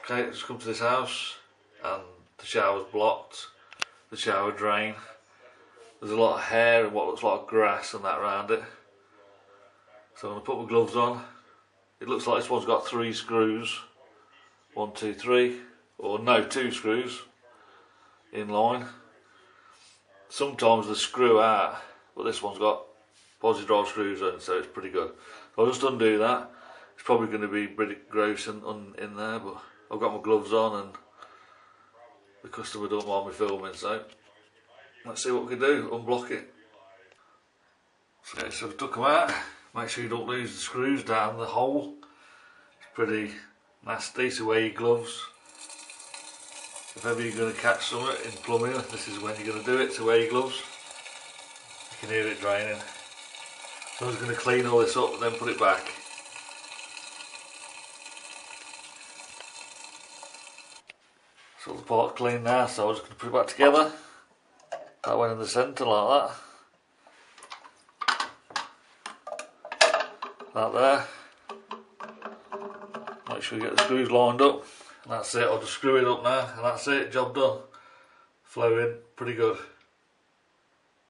Okay, just come to this house and the shower's blocked, the shower drain. There's a lot of hair and what looks like grass and that around it. So I'm going to put my gloves on. It looks like this one's got 3 screws. 1, 2, 3, or no, 2 screws in line. Sometimes they screw out, but this one's got Posidrive screws in, so it's pretty good. So I'll just undo that. It's probably going to be pretty gross in there, but I've got my gloves on and the customer don't mind me filming, so let's see what we can do, unblock it. Okay, so I've took them out. Make sure you don't lose the screws down the hole. It's pretty nasty, so wear your gloves. If ever you're going to catch something in plumbing, this is when you're going to do it, so wear your gloves. You can hear it draining. So I'm just going to clean all this up and then put it back. So the part's clean now, so I'm just going to put it back together. That went in the centre like that. That there. Make sure you get the screws lined up. And that's it, I'll just screw it up now and that's it, job done. Flowing, pretty good.